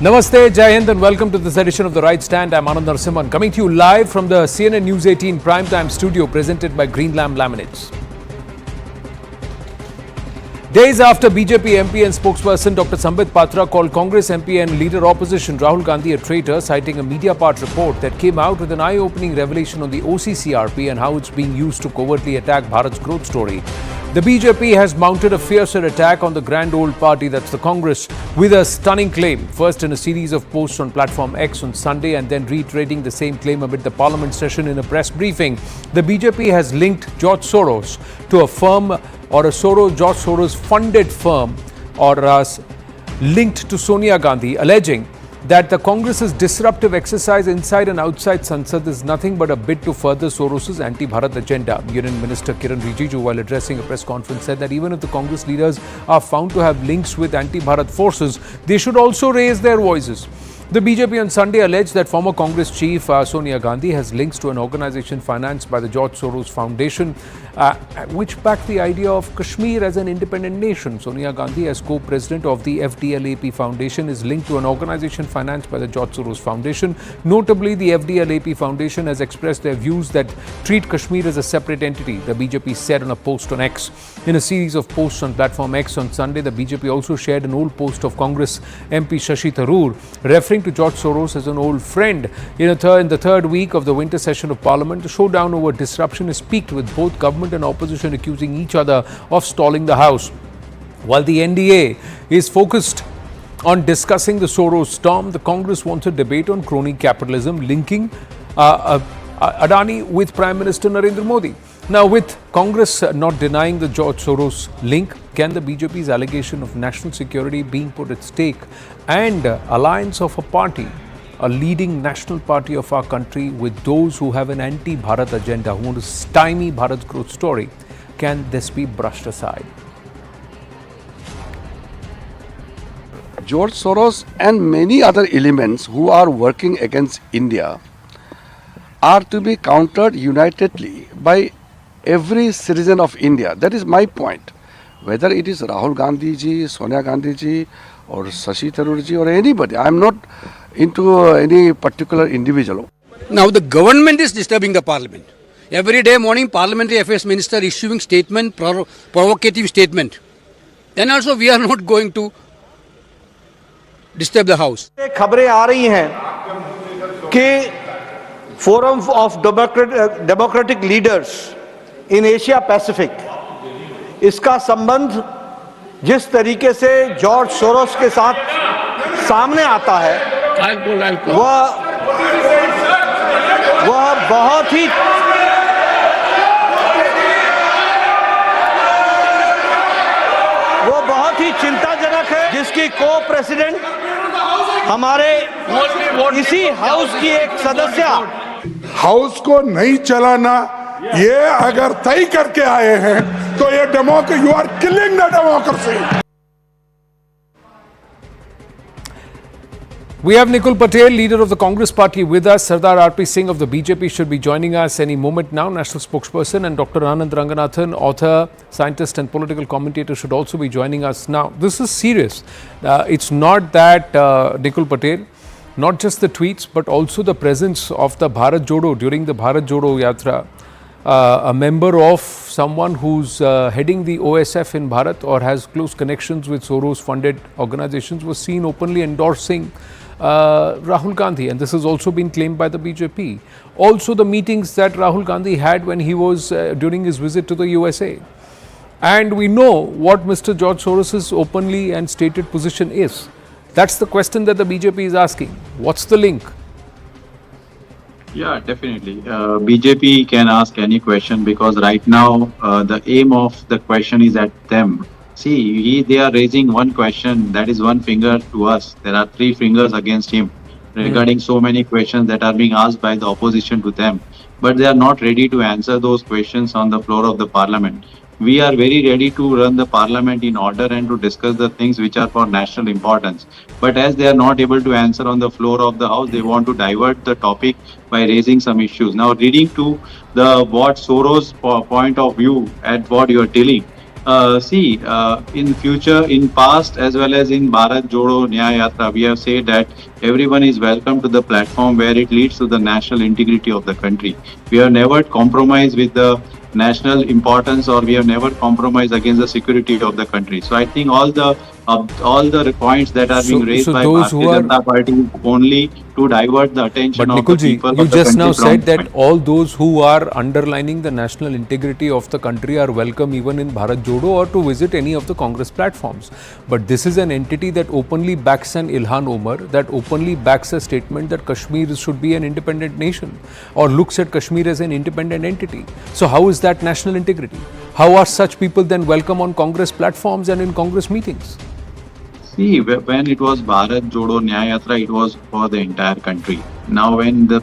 Namaste, Jai Hind and welcome to this edition of The Right Stand. I'm Anand Narasimhan, coming to you live from the CNN News 18 Primetime Studio presented by Green Lamb Laminates. Days after BJP MP and spokesperson Dr. Sambit Patra called Congress MP and leader opposition Rahul Gandhi a traitor, citing a Mediapart report that came out with an eye-opening revelation on the OCCRP and how it's being used to covertly attack Bharat's growth story. The BJP has mounted a fiercer attack on the grand old party, that's the Congress, with a stunning claim. First in a series of posts on platform X on Sunday and then reiterating the same claim amid the parliament session in a press briefing. The BJP has linked George Soros to a firm or a George Soros funded firm or linked to Sonia Gandhi, alleging that the Congress's disruptive exercise inside and outside Sansad is nothing but a bid to further Soros's anti-Bharat agenda. Union Minister Kiran Rijiju, while addressing a press conference, said that even if the Congress leaders are found to have links with anti-Bharat forces, they should also raise their voices. The BJP on Sunday alleged that former Congress chief Sonia Gandhi has links to an organization financed by the George Soros Foundation, which backed the idea of Kashmir as an independent nation. Sonia Gandhi, as co-president of the FDL-AP Foundation, is linked to an organization financed by the George Soros Foundation. Notably, the FDL-AP Foundation has expressed their views that treat Kashmir as a separate entity, the BJP said on a post on X. In a series of posts on platform X on Sunday, the BJP also shared an old post of Congress MP Shashi Tharoor, referring to George Soros as an old friend. In the third week of the winter session of Parliament, the showdown over disruption has peaked, with both government and opposition accusing each other of stalling the House. While the NDA is focused on discussing the Soros storm, the Congress wants a debate on crony capitalism, linking Adani with Prime Minister Narendra Modi. Now, with Congress not denying the George Soros link, can the BJP's allegation of national security being put at stake and alliance of a party, a leading national party of our country, with those who have an anti-Bharat agenda, who want to stymie Bharat's growth story, can this be brushed aside? George Soros and many other elements who are working against India are to be countered unitedly by every citizen of India. That is my point. Whether it is Rahul Gandhi ji, Sonia Gandhi ji, or Shashi Tharoor ji, or anybody, I am not into any particular individual. Now the government is disturbing the parliament. Every day morning, parliamentary affairs minister issuing statement, provocative statement. Then also we are not going to disturb the house. खबरें आ रही हैं कि forum of democratic leaders in Asia Pacific, इसका संबंध जिस तरीके से George Soros के साथ सामने आता है, वह बहुत ही चिंताजनक है, जिसकी को प्रेसिडेंट हमारे इसी हाउस की एक सदस्य हाउस को नहीं चलाना, ये अगर तय करके आए हैं तो ये you are killing the democracy. We have Nikul Patel, leader of the Congress party, with us. Sardar R.P. Singh of the BJP should be joining us any moment now, national spokesperson, and Dr. Anand Ranganathan, author, scientist and political commentator, should also be joining us now. This is serious. It's not that Nikul Patel, not just the tweets, but also the presence of the Bharat Jodo during the Bharat Jodo Yatra. A member of someone who's heading the OSF in Bharat or has close connections with Soros-funded organizations was seen openly endorsing Rahul Gandhi, and this has also been claimed by the BJP. Also, the meetings that Rahul Gandhi had when he was during his visit to the USA. And we know what Mr. George Soros's openly and stated position is. That's the question that the BJP is asking. What's the link? Yeah, definitely. BJP can ask any question because right now the aim of the question is at them. See, they are raising one question, that is one finger to us. There are three fingers against him regarding so many questions that are being asked by the opposition to them. But they are not ready to answer those questions on the floor of the parliament. We are very ready to run the parliament in order and to discuss the things which are for national importance. But as they are not able to answer on the floor of the house, they want to divert the topic by raising some issues. Now, reading to the what Soros point of view at what you are telling, in future, in past as well as in Bharat Jodo Nyaya Yatra, we have said that everyone is welcome to the platform where it leads to the national integrity of the country. We have never compromised with the national importance, or we have never compromised against the security of the country. So I think all the points that are being raised by Bharatiya Janata Party only to divert the attention But of the people. you just now said that all those who are underlining the national integrity of the country are welcome even in Bharat Jodo or to visit any of the Congress platforms. But this is an entity that openly backs an Ilhan Omar, that openly backs a statement that Kashmir should be an independent nation or looks at Kashmir as an independent entity. So how is that national integrity? How are such people then welcome on Congress platforms and in Congress meetings? See, when it was Bharat Jodo Nyaya Yatra, it was for the entire country. Now, when the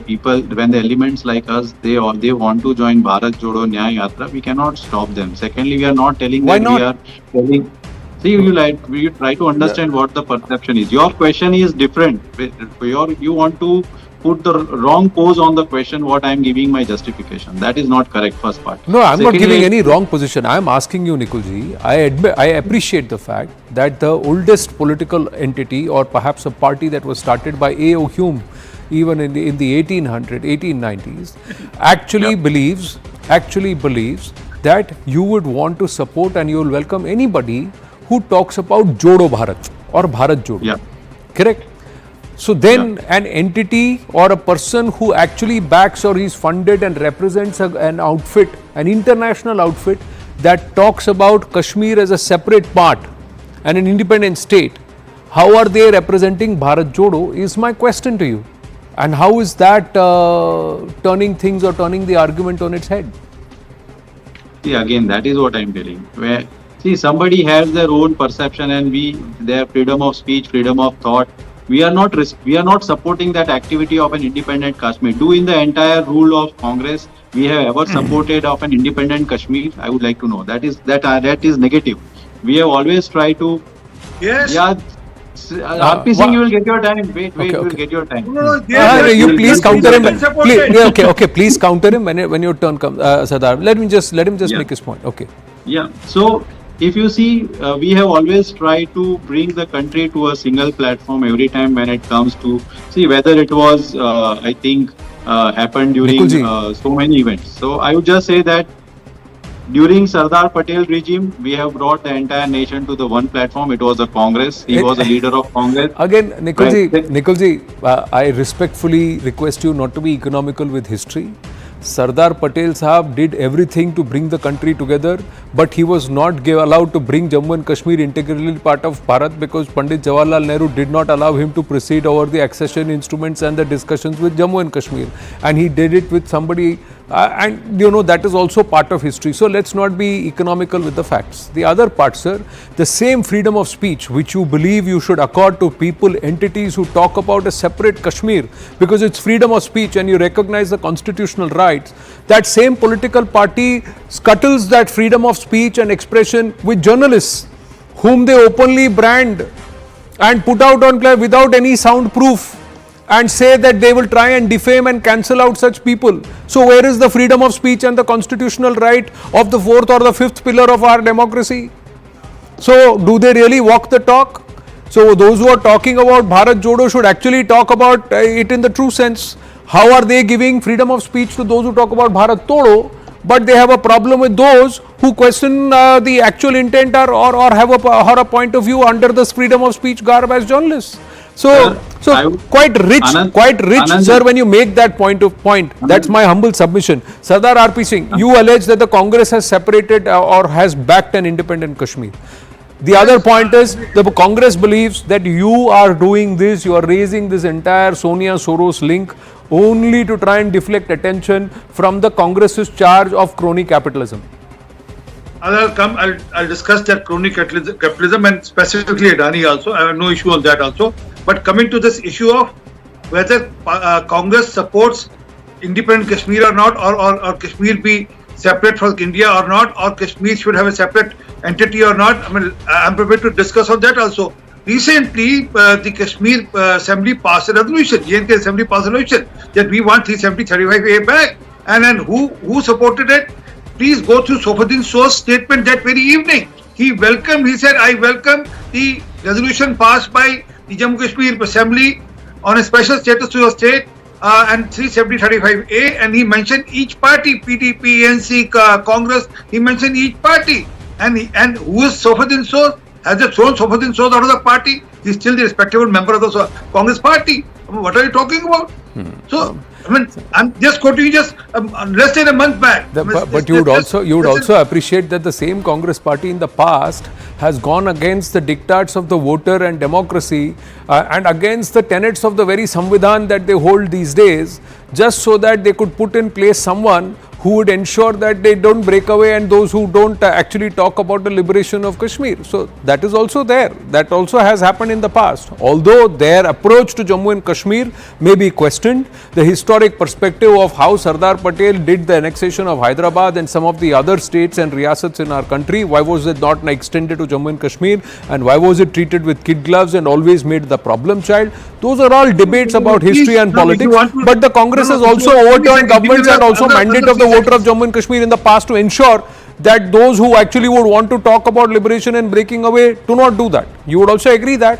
elements like us, they want to join Bharat Jodo Nyaya Yatra, we cannot stop them. Secondly, we are not telling Why that not? we are telling. See, you try to understand what the perception is. Your question is different. You want to put the wrong pose on the question what I am giving my justification. That is not correct, first part. No, I'm not giving any wrong position. I'm asking you, Nikulji, I appreciate the fact that the oldest political entity or perhaps a party that was started by A.O. Hume even in the 1890s actually believes that you would want to support and you will welcome anybody who talks about Jodo Bharat or Bharat Jodo. Yeah. Correct? So then an entity or a person who actually backs or is funded and represents an outfit, an international outfit that talks about Kashmir as a separate part and an independent state, how are they representing Bharat Jodo is my question to you. And how is that turning things or turning the argument on its head? See, again, that is what I am telling. Somebody has their own perception and their freedom of speech, freedom of thought. We are not supporting that activity of an independent Kashmir. Do in the entire rule of Congress we have ever supported of an independent Kashmir? I would like to know. That is negative. We have always tried to. Yes. Yeah. RP Singh, you will get your time. Wait, you will get your time. You please counter him. Please counter him when your turn comes, Sardar. Let him just make his point. Okay. Yeah. So, if you see, we have always tried to bring the country to a single platform every time when it comes to, whether it was, happened during so many events. So I would just say that during Sardar Patel regime, we have brought the entire nation to the one platform. It was a Congress. He was a leader of Congress. Again, Nikulji, I respectfully request you not to be economical with history. Sardar Patel Sahab did everything to bring the country together, but he was not allowed to bring Jammu and Kashmir integrally part of Bharat because Pandit Jawaharlal Nehru did not allow him to proceed over the accession instruments and the discussions with Jammu and Kashmir. And he did it with somebody, and that is also part of history. So let's not be economical with the facts. The other part, sir, the same freedom of speech which you believe you should accord to people, entities who talk about a separate Kashmir because it's freedom of speech and you recognize the constitutional rights, that same political party scuttles that freedom of speech and expression with journalists whom they openly brand and put out on play without any sound proof and say that they will try and defame and cancel out such people. So where is the freedom of speech and the constitutional right of the fourth or the fifth pillar of our democracy? So do they really walk the talk? So those who are talking about Bharat Jodo should actually talk about it in the true sense. How are they giving freedom of speech to those who talk about Bharat Todo, but they have a problem with those who question the actual intent or have a point of view under this freedom of speech garb as journalists? So quite rich, Anand, sir, when you make that point. That's my humble submission. Sardar RP Singh, you allege that the Congress has separated or has backed an independent Kashmir. The other point is the Congress believes that you are doing this, you are raising this entire Sonia Soros link only to try and deflect attention from the Congress's charge of crony capitalism. I'll discuss that crony capitalism and specifically Adani also. I have no issue on that also. But coming to this issue of whether Congress supports independent Kashmir or not, or Kashmir be separate from India or not, or Kashmir should have a separate entity or not, I'm prepared to discuss on that also. Recently, the Kashmir Assembly passed a resolution, JNK Assembly passed a resolution that we want 370-35A back. And then who supported it? please go through Sofuddin So's statement that very evening. He said, I welcome the resolution passed by the Jammu Kashmir Assembly on a special status to the state and 370-35A, and he mentioned each party, PDP, NC, Congress, he mentioned each party. And who is Sofuddin So? Has they thrown Sofuddin So out of the party? He's still the respectable member of the Congress party. I mean, what are you talking about? So, I mean, I'm just quoting you just less than a month back. But you would also appreciate that the same Congress party in the past has gone against the diktats of the voter and democracy and against the tenets of the very Samvidhan that they hold these days, just so that they could put in place someone who would ensure that they don't break away and those who don't actually talk about the liberation of Kashmir. So that is also there. That also has happened in the past. Although their approach to Jammu and Kashmir may be questioned, the historic perspective of how Sardar Patel did the annexation of Hyderabad and some of the other states and riyasats in our country, why was it not extended to Jammu and Kashmir, and why was it treated with kid gloves and always made the problem child? Those are all debates about history and politics. But the Congress has also overturned governments and also mandate of the voter of Jammu and Kashmir in the past to ensure that those who actually would want to talk about liberation and breaking away do not do that. You would also agree that?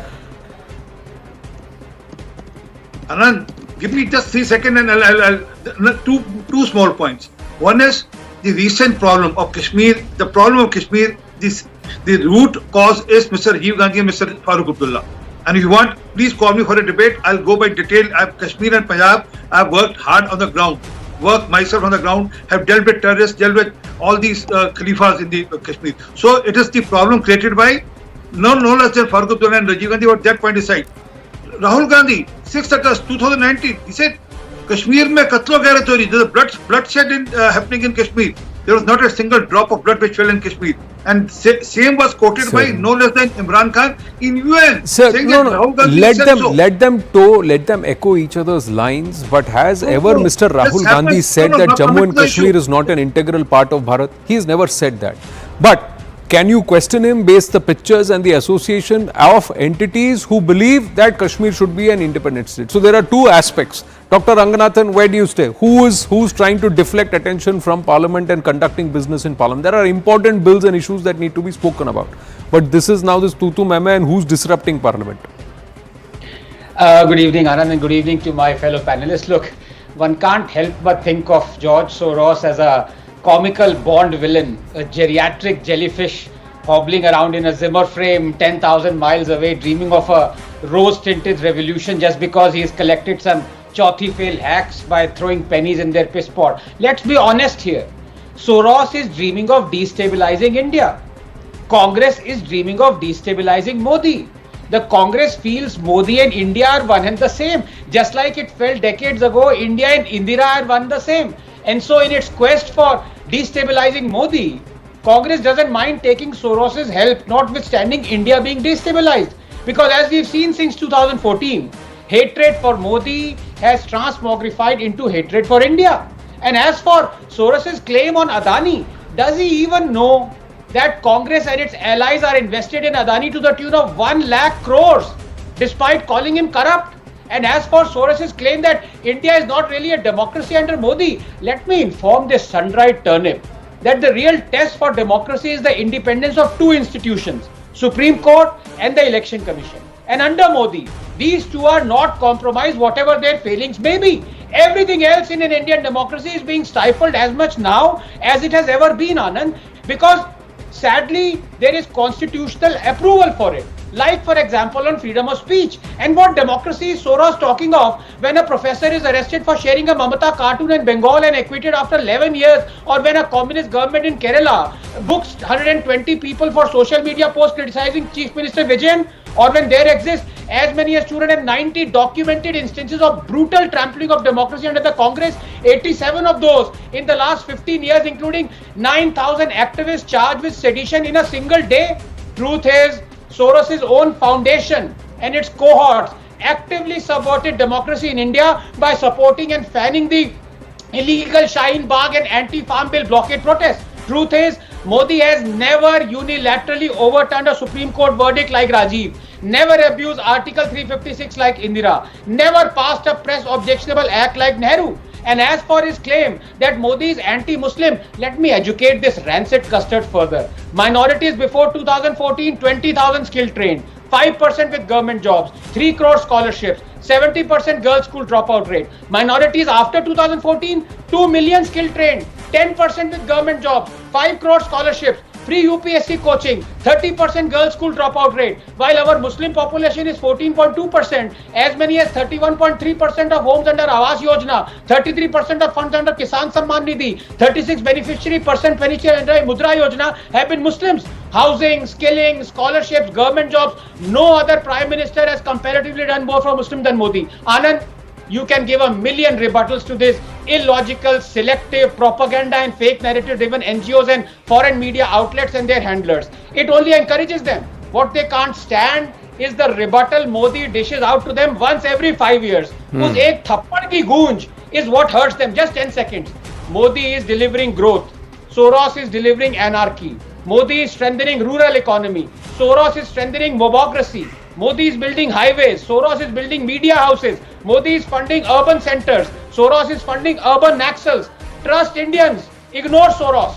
Anand, give me just 3 seconds and I'll two small points. One is the recent problem of Kashmir. The problem of Kashmir, the root cause is Mr. Rajiv Gandhi and Mr. Farooq Abdullah. And if you want, please call me for a debate. I'll go by detail. Kashmir and Punjab, I've worked hard on the ground. Worked myself on the ground, have dealt with terrorists, dealt with all these Khalifas in the Kashmir. So it is the problem created by no less than Farooq Abdullah and Rajiv Gandhi. What that point aside, Rahul Gandhi, 6th August 2019, he said, Kashmir mein katlo gairat ho rahi. There's bloodshed happening in Kashmir. There was not a single drop of blood which fell in Kashmir. And same was quoted by no less than Imran Khan in UN. Sir, let them echo each other's lines. But has ever Mr. Rahul Gandhi said that Jammu and Kashmir is not an integral part of Bharat? He has never said that. But can you question him based the pictures and the association of entities who believe that Kashmir should be an independent state? So there are two aspects. Dr. Ranganathan, where do you stay? Who's trying to deflect attention from Parliament and conducting business in Parliament? There are important bills and issues that need to be spoken about. But this is now this tutu meme, and who's disrupting Parliament? Good evening, Anand, and good evening to my fellow panelists. Look, one can't help but think of George Soros as a comical Bond villain, a geriatric jellyfish hobbling around in a Zimmer frame 10,000 miles away, dreaming of a rose-tinted revolution just because he's collected some chauthi fail hacks by throwing pennies in their piss pot. Let's be honest here. Soros is dreaming of destabilizing India. Congress is dreaming of destabilizing Modi. The Congress feels Modi and India are one and the same, just like it felt decades ago India and Indira are one and the same. And so in its quest for destabilizing Modi, Congress doesn't mind taking Soros's help, notwithstanding India being destabilized. Because as we've seen since 2014, hatred for Modi has transmogrified into hatred for India. And as for Soros's claim on Adani, does he even know that Congress and its allies are invested in Adani to the tune of 1 lakh crores, despite calling him corrupt? And as for Soros's claim that India is not really a democracy under Modi, let me inform this sun-dried turnip that the real test for democracy is the independence of two institutions, Supreme Court and the Election Commission. And under Modi, these two are not compromised, whatever their failings may be. Everything else in an Indian democracy is being stifled as much now as it has ever been, Anand, because sadly there is constitutional approval for it. Like, for example, on freedom of speech. And what democracy is Soros talking of when a professor is arrested for sharing a Mamata cartoon in Bengal and acquitted after 11 years, or when a communist government in Kerala books 120 people for social media posts criticizing Chief Minister Vijayan, or when there exists as many as 290 documented instances of brutal trampling of democracy under the Congress, 87 of those in the last 15 years, including 9,000 activists charged with sedition in a single day. Truth is, Soros' own foundation and its cohorts actively subverted democracy in India by supporting and fanning the illegal Shaheen Bagh and anti-farm bill blockade protests. Truth is, Modi has never unilaterally overturned a Supreme Court verdict like Rajiv, never abused Article 356 like Indira, never passed a press objectionable act like Nehru. And as for his claim that Modi is anti-Muslim, let me educate this rancid custard further. Minorities before 2014, 20,000 skill trained, 5% with government jobs, 3 crore scholarships, 70% girls school dropout rate. Minorities after 2014, 2 million skill trained, 10% with government jobs, 5 crore scholarships, free UPSC coaching, 30% girls school dropout rate. While our Muslim population is 14.2%, as many as 31.3% of homes under Awas Yojana, 33% of funds under Kisan Samman Nidhi, 36 beneficiary under Mudra Yojana have been Muslims. Housing, skilling, scholarships, government jobs, no other prime minister has comparatively done more for Muslim than Modi. Anand, you can give a million rebuttals to this illogical, selective propaganda and fake narrative driven NGOs and foreign media outlets and their handlers. It only encourages them. What they can't stand is the rebuttal Modi dishes out to them once every 5 years. Whose ek thappad ki goonj is what hurts them. Just 10 seconds. Modi is delivering growth. Soros is delivering anarchy. Modi is strengthening rural economy. Soros is strengthening mobocracy. Modi is building highways. Soros is building media houses. Modi is funding urban centers. Soros is funding urban naxals. Trust Indians. Ignore Soros.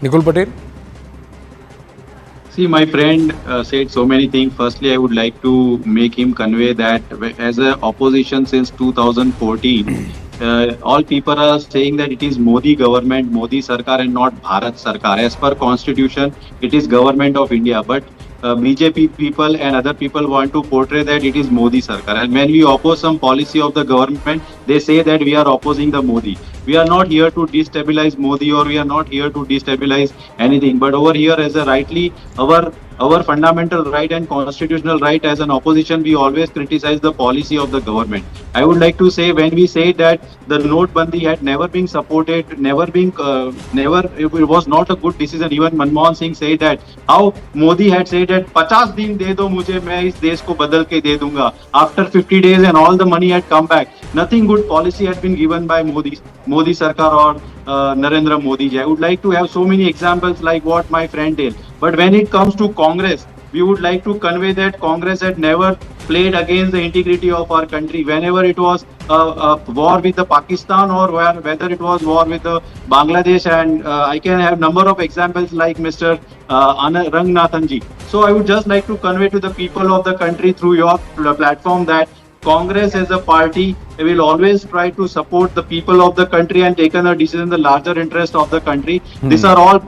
Nikul Patel? See, my friend said so many things. Firstly, I would like to make him convey that as an opposition since 2014, all people are saying that it is Modi government, Modi Sarkar and not Bharat Sarkar. As per constitution, it is government of India. But BJP people and other people want to portray that it is Modi Sarkar. And when we oppose some policy of the government, they say that we are opposing the Modi. We are not here to destabilize Modi or we are not here to destabilize anything. But over here, as a rightly, our fundamental right and constitutional right as an opposition, we always criticize the policy of the government. I would like to say, when we say that the Notebandi had never been supported, it was not a good decision. Even Manmohan Singh said that, how Modi had said that 50 दिन दे दो मुझे, मैं इस देश को बदल के दे दूंगा. After 50 days and all the money had come back, nothing good policy had been given by Modi Sarkar or Narendra Modi ji. I would like to have so many examples like what my friend did. But when it comes to Congress, we would like to convey that Congress had never played against the integrity of our country. Whenever it was a war with the Pakistan or whether it was war with the Bangladesh, and I can have number of examples like Mr. Ranganathan ji. So I would just like to convey to the people of the country through your platform that Congress as a party will always try to support the people of the country and taken a decision in the larger interest of the country. These are all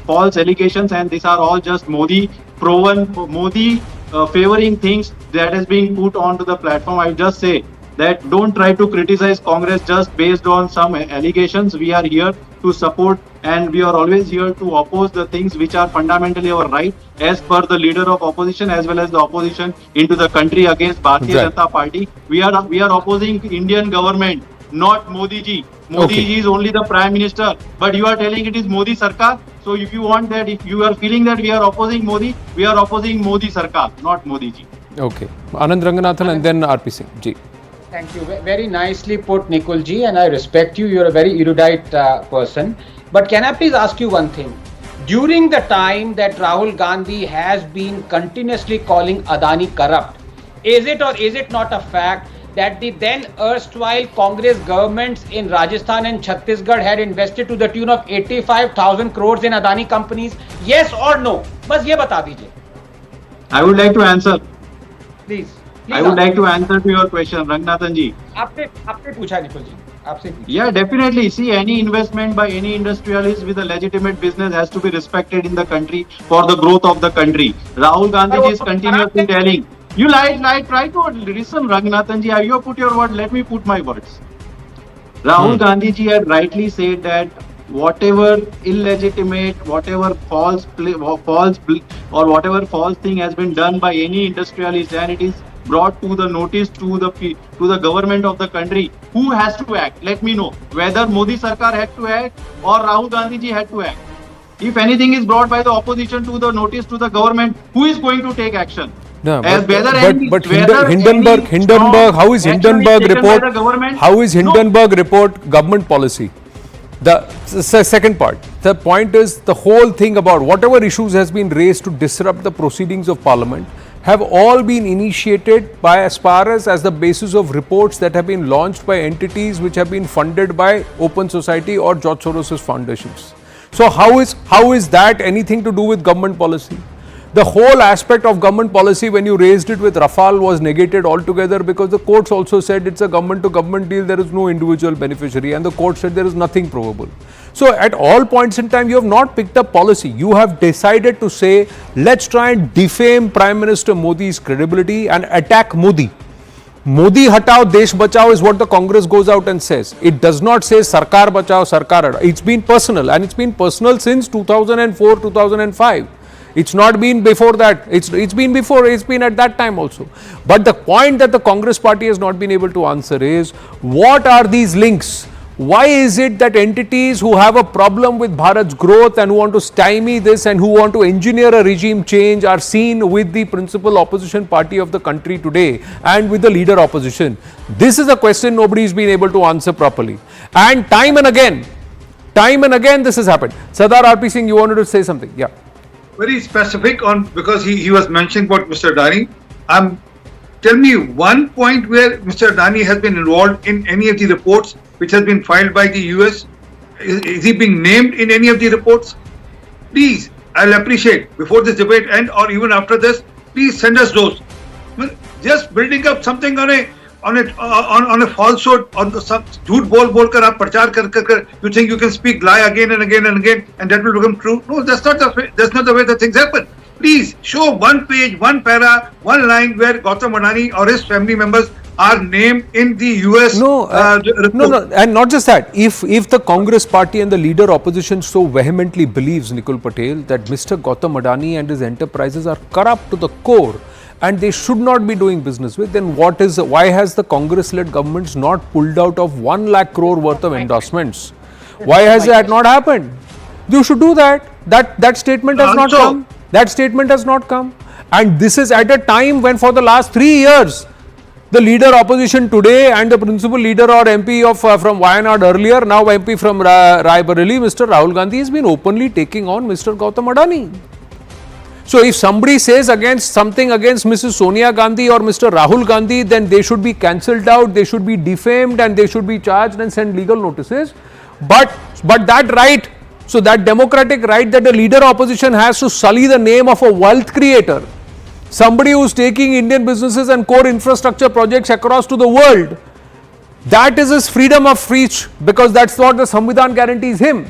false allegations and these are all just Modi favoring things that is being put onto the platform. I just say that don't try to criticize Congress just based on some allegations. We are here to support and we are always here to oppose the things which are fundamentally our right as per the leader of opposition as well as the opposition into the country against Bharatiya Janata Party. We are opposing Indian government, not Modi ji. Modi ji is only the Prime Minister, but you are telling it is Modi Sarkar. So if you want that, if you are feeling that we are opposing Modi, we are opposing Modi Sarkar, not Modi ji. Okay. Anand Ranganathan and then RP Singh ji. Thank you. Very nicely put, Nikul ji, and I respect you. You're a very erudite person. But can I please ask you one thing? During the time that Rahul Gandhi has been continuously calling Adani corrupt, is it or is it not a fact that the then erstwhile Congress governments in Rajasthan and Chhattisgarh had invested to the tune of 85,000 crores in Adani companies? Yes or no? Bas ye bata dijiye. I would like to answer. Please. I would like to answer to your question, Ranganathan ji. आपसे पूछा निकुल जी. आपसे पूछा. Yeah, definitely. See, any investment by any industrialist with a legitimate business has to be respected in the country for the growth of the country. Rahul Gandhi ji is continuously telling. You try to listen, Ranganathan ji. You put your word, let me put my words. Rahul Gandhi ji had rightly said that whatever illegitimate, whatever false or whatever false thing has been done by any industrialist and it is brought to the notice to the government of the country, who has to act? Let me know whether Modi Sarkar had to act or Rahul Gandhi ji had to act. If anything is brought by the opposition to the notice to the government, who is going to take action? No, but Hindenburg, how is Hindenburg report government policy? The second part, the point is the whole thing about whatever issues has been raised to disrupt the proceedings of Parliament have all been initiated by aspirants as the basis of reports that have been launched by entities which have been funded by Open Society or George Soros foundations. So how is that anything to do with government policy? The whole aspect of government policy when you raised it with Rafale was negated altogether because the courts also said it's a government to government deal, there is no individual beneficiary, and the court said there is nothing provable. So at all points in time you have not picked up policy. You have decided to say let's try and defame Prime Minister Modi's credibility and attack Modi. Modi hatao, desh bachao is what the Congress goes out and says. It does not say Sarkar bachao, Sarkar hatao. It's been personal, and it's been personal since 2004, 2005. It's not been before that. It's been before. It's been at that time also. But the point that the Congress party has not been able to answer is, what are these links? Why is it that entities who have a problem with Bharat's growth and who want to stymie this and who want to engineer a regime change are seen with the principal opposition party of the country today and with the leader opposition? This is a question nobody has been able to answer properly. And time and again this has happened. Sardar RP Singh, you wanted to say something? Yeah. Very specific on, because he was mentioning about Mr. Adani. Tell me one point where Mr. Adani has been involved in any of the reports which has been filed by the US. Is he being named in any of the reports? Please, I'll appreciate before this debate end or even after this. Please send us those. Just building up something on a falsehood, on the jhoot bol kar aap prachar kar you think you can speak lie again and again and again and that will become true. No, that's not the way that things happen. Please show one page, one para, one line where Gautam Adani or his family members are named in the US. No, and not just that. If the Congress party and the leader opposition so vehemently believes, Nikul Patel, that Mr. Gautam Adani and his enterprises are corrupt to the core and they should not be doing business with, then why has the Congress-led governments not pulled out of 1 lakh crore worth of endorsements? Why has that not happened? You should do that. That statement has not come. That statement has not come. And this is at a time when for the last 3 years, the leader opposition today and the principal leader or MP from Wayanad earlier, now MP from Raebareli, Mr. Rahul Gandhi has been openly taking on Mr. Gautam Adani. So if somebody says something against Mrs. Sonia Gandhi or Mr. Rahul Gandhi, then they should be cancelled out, they should be defamed and they should be charged and send legal notices. But that right, so that democratic right that the leader opposition has to sully the name of a wealth creator, somebody who is taking Indian businesses and core infrastructure projects across to the world, that is his freedom of speech because that's what the Samvidhan guarantees him.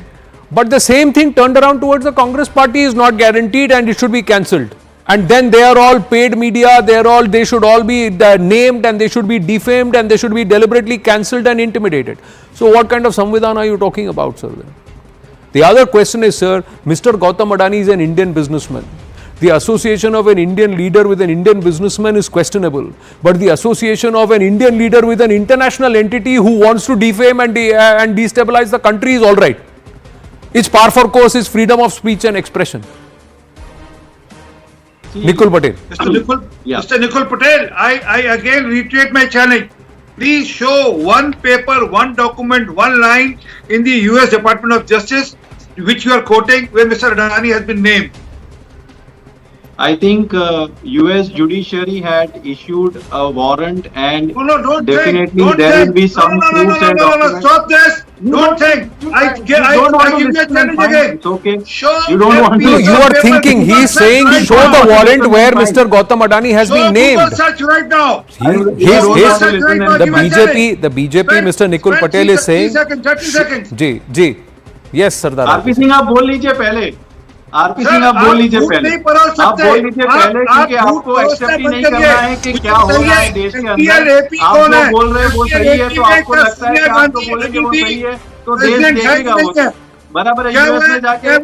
But the same thing turned around towards the Congress party is not guaranteed and it should be cancelled. And then they are all paid media, they should all be named and they should be defamed and they should be deliberately cancelled and intimidated. So what kind of Samvidhan are you talking about, sir? The other question is, sir, Mr. Gautam Adani is an Indian businessman. The association of an Indian leader with an Indian businessman is questionable. But the association of an Indian leader with an international entity who wants to defame and destabilize the country is all right. Its par for course is freedom of speech and expression. Nikul Patel. Mr. Nikul Patel, I again reiterate my challenge. Please show one paper, one document, one line in the US Department of Justice which you are quoting where Mr. Adani has been named. I think US judiciary had issued a warrant and definitely there will be some proofs and documents. Stop this! Don't think! I give you a challenge again. It's okay. Show you don't want to. You are thinking he is saying show the warrant where Mr. Gautam Adani has been named. Google search right now. The BJP, Mr. Nikul Patel is saying. 30 seconds. Ji. Yes, Sardar. RP Singh आप बोल लीजिए पहले. RP Singh आप बोल लीजिए पहले, आप बोल लीजिए पहले क्योंकि आपको एक्सेप्ट ही नहीं करना है कि क्या हो रहा है देश के अंदर. आप जो बोल रहे हैं वो सही है तो आपको लगता है कि आप तो बोलेंगे वो सही है तो देश देखेगा वो बराबर है. यूएस में जाके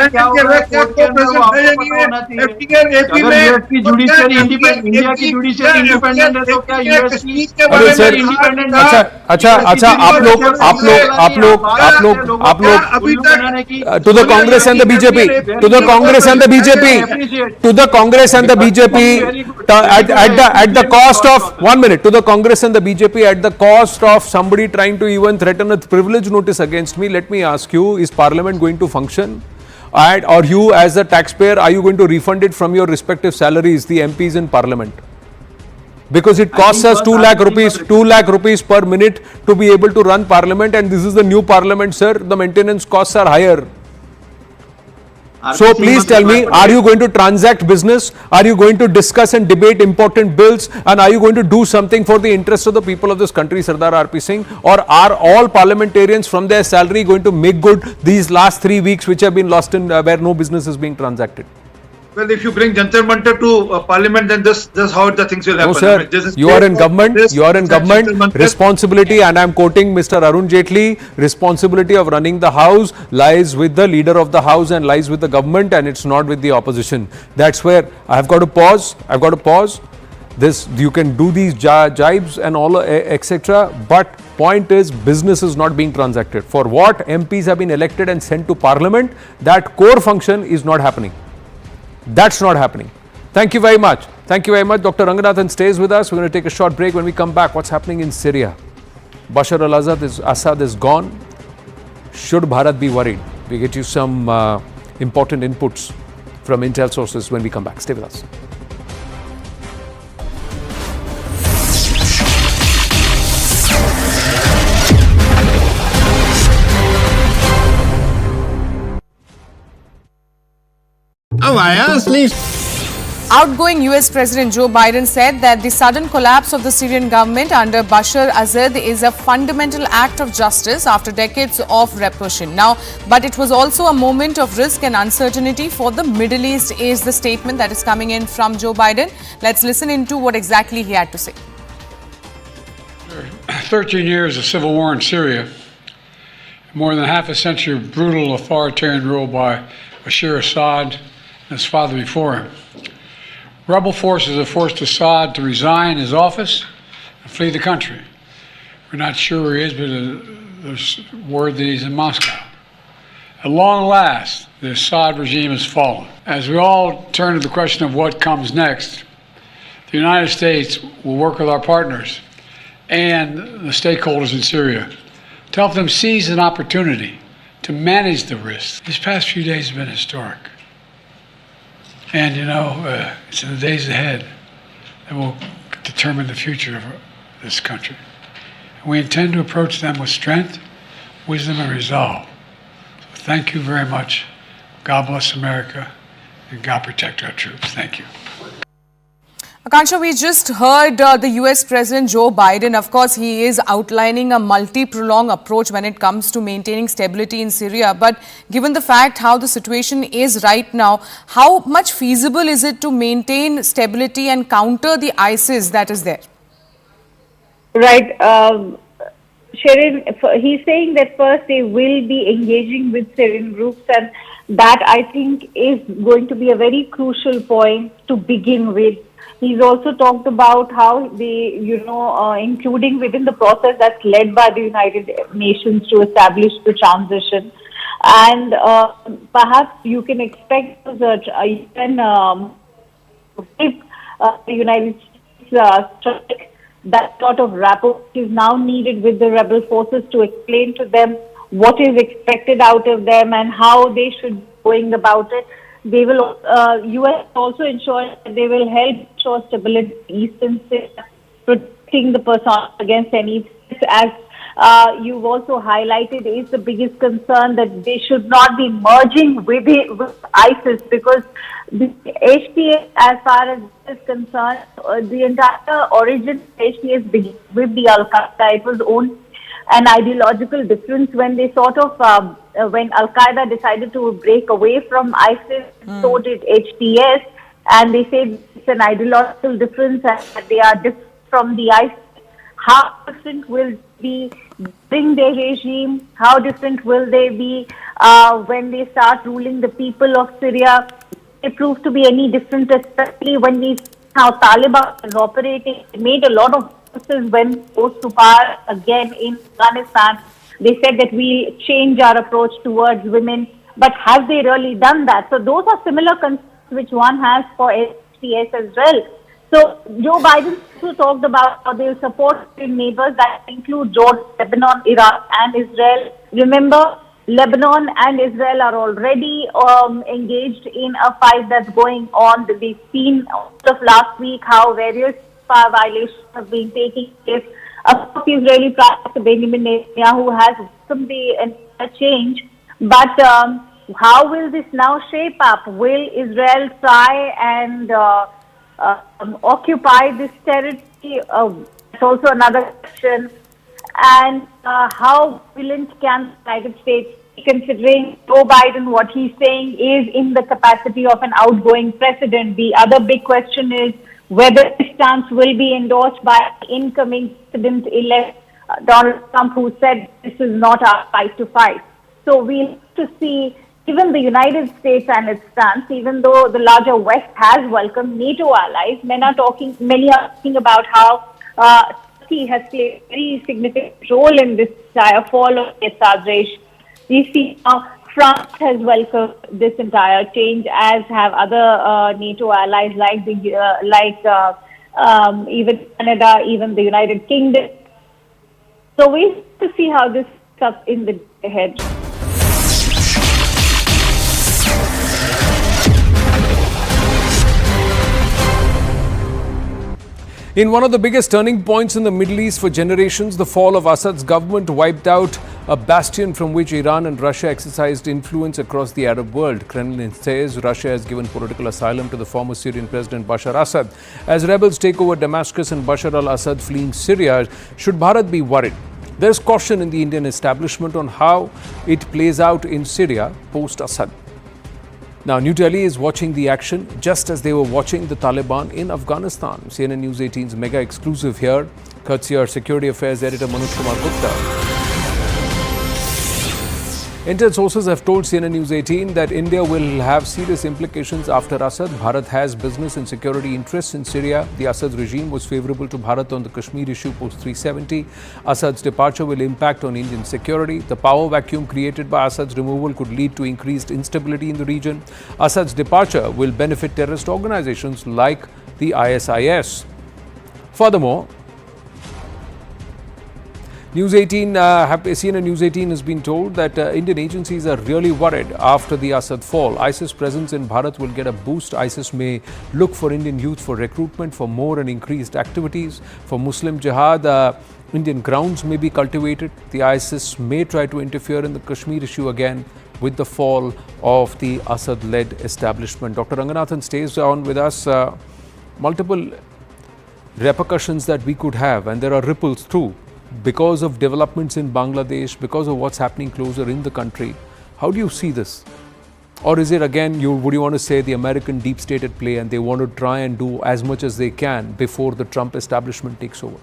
क्या हो रहा है कोर्ट के अंदर वो आपको पता होना चाहिए. अगर यूएस की जुडिशियरी इंडिपेंडेंट, इंडिया की जुडिशियरी इंडिपेंडेंट है तो क्या यूएस की इंडिपेंडेंट? अच्छा आप लोग to the Congress and the BJP, to the Congress and the BJP, to the Congress and the BJP at the cost of 1 minute, to the Congress and the BJP at the cost of somebody trying to even threaten a privilege notice against me. Let me ask you, is Parliament going to function? and or you as a taxpayer, are you going to refund it from your respective salaries, the MPs in parliament? Because it costs us 2 lakh rupees per minute to be able to run parliament, and this is the new parliament, sir. The maintenance costs are higher. So please tell me, are you going to transact business? Are you going to discuss and debate important bills? And are you going to do something for the interest of the people of this country, Sardar RP Singh? Or are all parliamentarians from their salary going to make good these last 3 weeks which have been lost in where no business is being transacted? Well, if you bring Jantar Mantar to Parliament, then this how the things will happen. No, sir. You are in government. You are in government. Responsibility, and I am quoting Mr. Arun Jaitley, responsibility of running the house lies with the leader of the house and lies with the government, and it's not with the opposition. That's where I have got to pause. I've got to pause. This, you can do these jibes and all, etc. But point is, business is not being transacted. For what MPs have been elected and sent to Parliament, that core function is not happening. That's not happening. Thank you very much. Thank you very much. Dr. Ranganathan stays with us. We're going to take a short break. When we come back, what's happening in Syria? Bashar al-Assad is gone. Should Bharat be worried? We get you some important inputs from intel sources when we come back. Stay with us. Outgoing US President Joe Biden said that the sudden collapse of the Syrian government under Bashar al-Assad is a fundamental act of justice after decades of repression. Now, but it was also a moment of risk and uncertainty for the Middle East, is the statement that is coming in from Joe Biden. Let's listen into what exactly he had to say. 13 years of civil war in Syria, more than half a century of brutal authoritarian rule by Bashar al-Assad and his father before him. Rebel forces have forced Assad to resign his office and flee the country. We're not sure where he is, but there's word that he's in Moscow. At long last, the Assad regime has fallen. As we all turn to the question of what comes next, the United States will work with our partners and the stakeholders in Syria to help them seize an opportunity to manage the risks. These past few days have been historic. And it's in the days ahead that will determine the future of this country. And we intend to approach them with strength, wisdom, and resolve. So thank you very much. God bless America, and God protect our troops. Thank you. Akansha, we just heard the US President Joe Biden. Of course, he is outlining a multi-pronged approach when it comes to maintaining stability in Syria. But given the fact how the situation is right now, how much feasible is it to maintain stability and counter the ISIS that is there? Right. Sharon, he's saying that first they will be engaging with Syrian groups, and that I think is going to be a very crucial point to begin with. He's also talked about how they, including within the process that's led by the United Nations to establish the transition. And perhaps you can expect the United States strike that sort of rapport is now needed with the rebel forces to explain to them what is expected out of them and how they should be going about it. They will, U.S. also ensure that they will help ensure stability in Eastern Syria, protecting the person against any threats. As you've also highlighted, is the biggest concern that they should not be merging with ISIS, because the HTS, as far as this is concerned, the entire origin of HTS begins with the al-Qaeda. It was only an ideological difference when they sort of, when Al-Qaeda decided to break away from ISIS, so did HTS, and they say it's an ideological difference and that they are different from the ISIS. How different will be during their regime? How different will they be when they start ruling the people of Syria? It proves to be any different, especially when we how Taliban is operating. It made a lot of when goes to power again in Afghanistan. They said that we'll change our approach towards women, but have they really done that? So those are similar concerns which one has for HTS as well. So Joe Biden also talked about how they'll support neighbors that include Jordan, Lebanon, Iraq and Israel. Remember, Lebanon and Israel are already engaged in a fight that's going on. We've seen all of last week how various violations have been taking place. Of course, the Israeli Prime Minister Benjamin Netanyahu has welcomed the change, but how will this now shape up? Will Israel try and occupy this territory? That's also another question. And how vigilant can the United States be, considering Joe Biden, what he's saying is in the capacity of an outgoing president? The other big question is whether this stance will be endorsed by incoming President-elect Donald Trump, who said this is not our fight to fight. So we'll have to see even the United States and its stance, even though the larger West has welcomed NATO allies. Many are talking about how Turkey has played a very significant role in this entire fall of the Assad regime. We see now France has welcomed this entire change, as have other NATO allies even Canada, even the United Kingdom. So we have to see how this comes in the ahead. In one of the biggest turning points in the Middle East for generations, the fall of Assad's government wiped out a bastion from which Iran and Russia exercised influence across the Arab world. Kremlin says Russia has given political asylum to the former Syrian President Bashar Assad. As rebels take over Damascus and Bashar al-Assad fleeing Syria, should Bharat be worried? There is caution in the Indian establishment on how it plays out in Syria post-Assad. Now, New Delhi is watching the action just as they were watching the Taliban in Afghanistan. CNN News 18's mega exclusive here, courtesy our security affairs editor Manoj Kumar Gupta. Intel sources have told CNN News 18 that India will have serious implications after Assad. Bharat has business and security interests in Syria. The Assad regime was favourable to Bharat on the Kashmir issue post-370. Assad's departure will impact on Indian security. The power vacuum created by Assad's removal could lead to increased instability in the region. Assad's departure will benefit terrorist organizations like the ISIS. Furthermore, CNN News 18 has been told that Indian agencies are really worried after the Assad fall. ISIS presence in Bharat will get a boost. ISIS may look for Indian youth for recruitment for more and increased activities. For Muslim Jihad, Indian grounds may be cultivated. The ISIS may try to interfere in the Kashmir issue again with the fall of the Assad-led establishment. Dr. Ranganathan stays on with us. Multiple repercussions that we could have, and there are ripples through, because of developments in Bangladesh, because of what's happening closer in the country. How do you see this? Or is it again, would you want to say the American deep state at play and they want to try and do as much as they can before the Trump establishment takes over?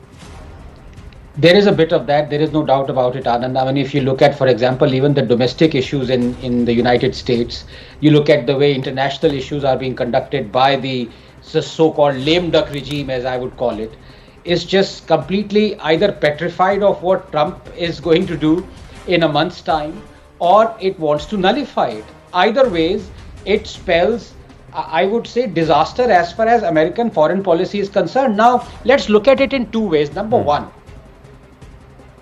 There is a bit of that. There is no doubt about it, Anand. I mean, if you look at, for example, even the domestic issues in the United States, you look at the way international issues are being conducted by the so-called lame duck regime, as I would call it, is just completely either petrified of what Trump is going to do in a month's time, or it wants to nullify it. Either ways, it spells, I would say, disaster as far as American foreign policy is concerned. Now, let's look at it in two ways. Number one,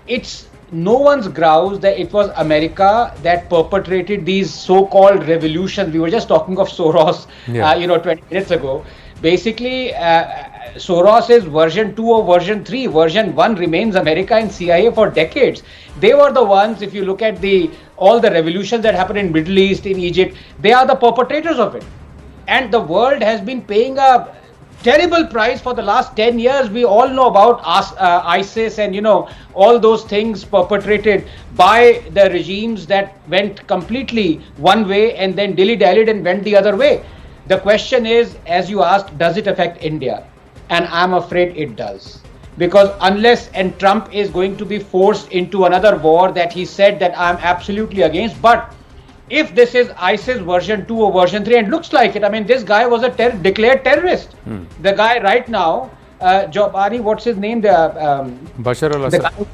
it's no one's grouse that it was America that perpetrated these so-called revolutions. We were just talking of Soros, 20 minutes ago. Basically, Soros is version 2 or version 3. Version 1 remains America and CIA for decades. They were the ones, if you look at all the revolutions that happened in Middle East, in Egypt, they are the perpetrators of it. And the world has been paying a terrible price for the last 10 years. We all know about ISIS and, all those things perpetrated by the regimes that went completely one way and then dilly-dallied and went the other way. The question is, as you asked, does it affect India? And I'm afraid it does. Because unless Trump is going to be forced into another war that he said that I'm absolutely against, but if this is ISIS version 2 or version 3, and looks like it, I mean, this guy was a declared terrorist. The guy right now, Jobari, what's his name? Bashar al-Assad.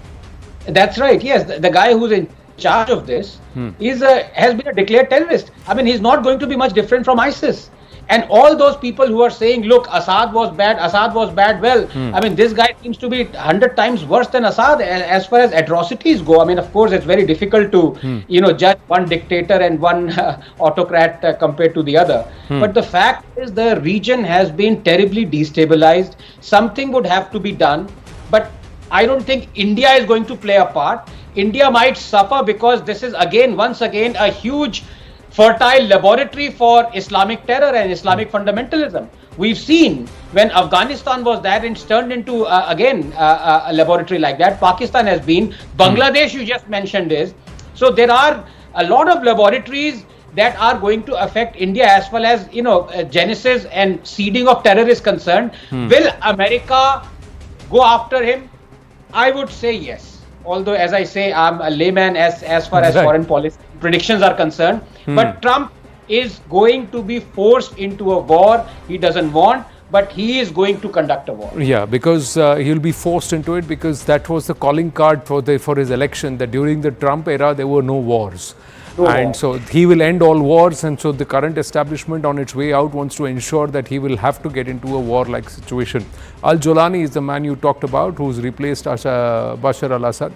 That's right, yes. The guy who's in charge of this has been a declared terrorist. I mean, he's not going to be much different from ISIS. And all those people who are saying, look, Assad was bad, well, I mean, this guy seems to be 100 times worse than Assad as far as atrocities go. I mean, of course, it's very difficult to, judge one dictator and one autocrat compared to the other. But the fact is the region has been terribly destabilized. Something would have to be done. But I don't think India is going to play a part. India might suffer because this is once again, a huge fertile laboratory for Islamic terror and Islamic fundamentalism. We've seen when Afghanistan was that, it's turned into a laboratory like that. Pakistan has been, Bangladesh you just mentioned is. So there are a lot of laboratories that are going to affect India as far as genesis and seeding of terror is concerned. Will America go after him? I would say yes. Although, as I say, I'm a layman as far as foreign policy predictions are concerned. But Trump is going to be forced into a war he doesn't want, but he is going to conduct a war. Yeah, because he'll be forced into it, because that was the calling card for his election, that during the Trump era there were no wars. So he will end all wars, and so the current establishment on its way out wants to ensure that he will have to get into a war-like situation. Al-Jolani is the man you talked about, who's replaced Bashar al-Assad.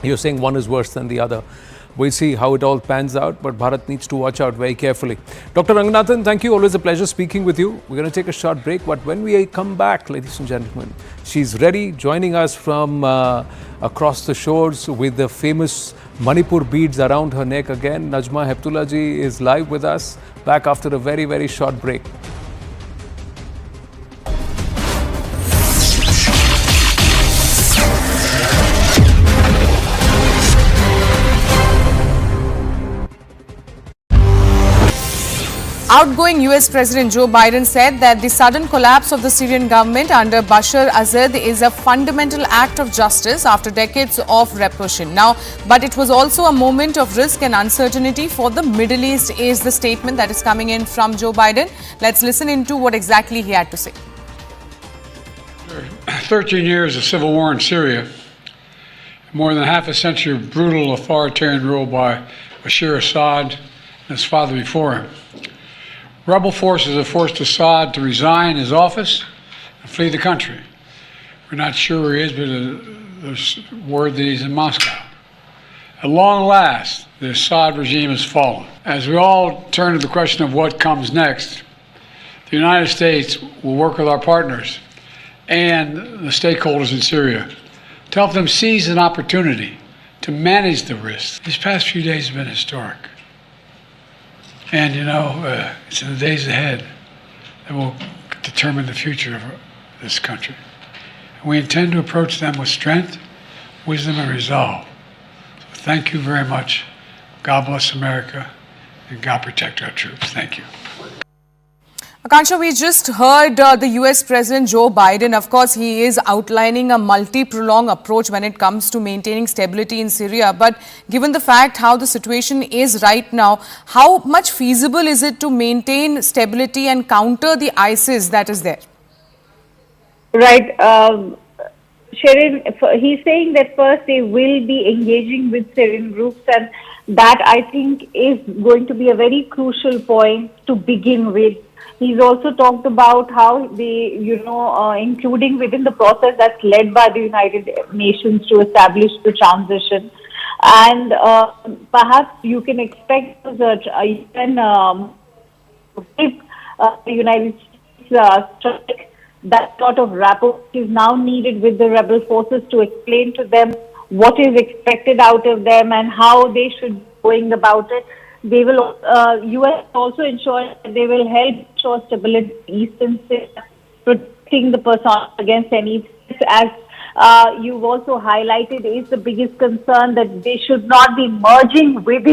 You're saying one is worse than the other. We'll see how it all pans out, but Bharat needs to watch out very carefully. Dr. Ranganathan, thank you. Always a pleasure speaking with you. We're going to take a short break, but when we come back, ladies and gentlemen, she's ready, joining us from across the shores with the famous Manipur beads around her neck again. Najma Heptulla ji is live with us, back after a very, very short break. Outgoing US President Joe Biden said that the sudden collapse of the Syrian government under Bashar al-Assad is a fundamental act of justice after decades of repression. Now, but it was also a moment of risk and uncertainty for the Middle East, is the statement that is coming in from Joe Biden. Let's listen into what exactly he had to say. 13 years of civil war in Syria, more than half a century of brutal authoritarian rule by Bashar al-Assad and his father before him. Rebel forces have forced Assad to resign his office and flee the country. We're not sure where he is, but there's word that he's in Moscow. At long last, the Assad regime has fallen. As we all turn to the question of what comes next, the United States will work with our partners and the stakeholders in Syria to help them seize an opportunity to manage the risks. These past few days have been historic. And it's in the days ahead that will determine the future of this country. And we intend to approach them with strength, wisdom, and resolve. So thank you very much. God bless America, and God protect our troops. Thank you. Akansha, we just heard the US President Joe Biden. Of course, he is outlining a multi-pronged approach when it comes to maintaining stability in Syria. But given the fact how the situation is right now, how much feasible is it to maintain stability and counter the ISIS that is there? Right. Sharon, he's saying that first they will be engaging with Syrian groups, and that I think is going to be a very crucial point to begin with. He's also talked about how they, including within the process that's led by the United Nations to establish the transition. And perhaps you can expect the United States strike that sort of rapport is now needed with the rebel forces to explain to them what is expected out of them and how they should be going about it. They will, U.S. also ensure that they will help ensure stability in Eastern Syria, protecting the person against any threats. As you've also highlighted, is the biggest concern that they should not be merging with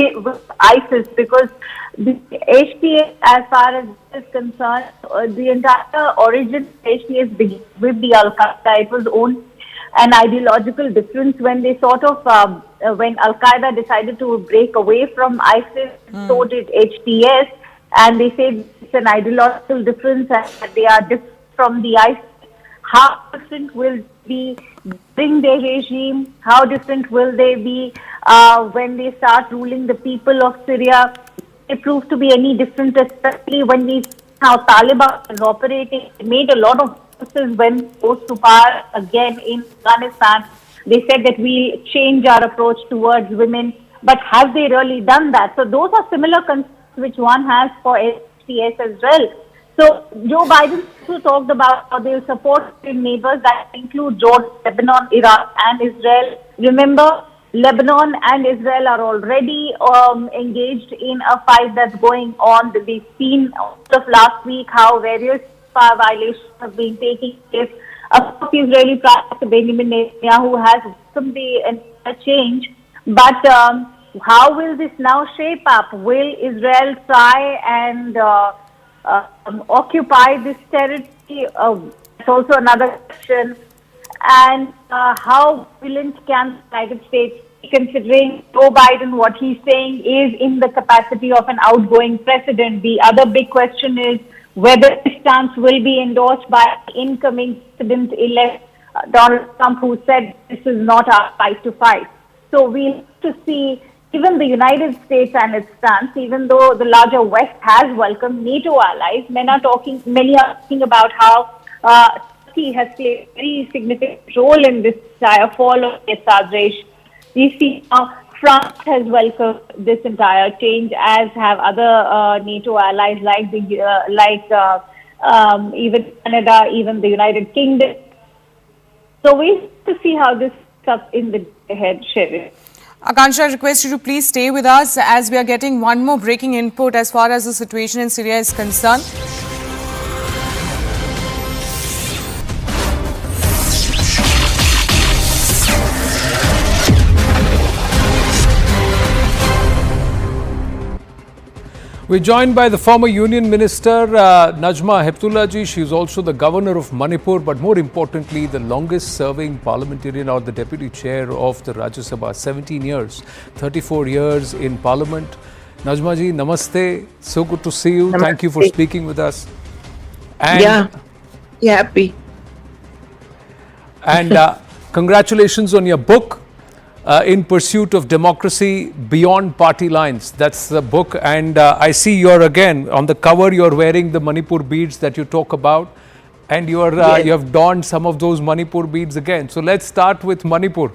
ISIS, because the HTS, as far as this is concerned, the entire origin of HTS begins with the al-Qaeda. It was only an ideological difference when they sort of, when Al-Qaeda decided to break away from ISIS, so did HTS, and they say it's an ideological difference and that they are different from the ISIS. How different will be during their regime? How different will they be when they start ruling the people of Syria? It proves to be any different, especially when we how Taliban is operating. It made a lot of forces when close to power again in Afghanistan. They said that we'll change our approach towards women, but have they really done that? So those are similar concerns which one has for STS as well. So Joe Biden also talked about how they'll support their neighbors that include Jordan, Lebanon, Iraq and Israel. Remember, Lebanon and Israel are already engaged in a fight that's going on. We've seen all of last week how various violations have been taking place. Of course, Israeli Prime Minister Benjamin Netanyahu has welcomed the entire change. But how will this now shape up? Will Israel try and occupy this territory? That's also another question. And how vigilant can the United States be, considering Joe Biden, what he's saying is in the capacity of an outgoing president? The other big question is whether this stance will be endorsed by incoming President-elect Donald Trump, who said this is not our fight to fight. So we'll have to see even the United States and its stance, even though the larger West has welcomed NATO allies. Many are talking about how Turkey has played a very significant role in this entire fall of the Assad regime. We see now France has welcomed this entire change, as have other NATO allies like even Canada, even the United Kingdom. So we have to see how this comes in the ahead, Sherry. Akansha, I request you to please stay with us as we are getting one more breaking input as far as the situation in Syria is concerned. We're joined by the former Union Minister Najma Heptulla ji. She is also the Governor of Manipur, but more importantly, the longest serving parliamentarian or the Deputy Chair of the Rajya Sabha. 17 years, 34 years in Parliament. Najma ji, namaste. So good to see you. Namaste. Thank you for speaking with us. And Yeah, happy. And congratulations on your book, In Pursuit of Democracy Beyond Party Lines. That's the book. And I see you're again on the cover, you're wearing the Manipur beads that you talk about. And you have donned some of those Manipur beads again. So let's start with Manipur.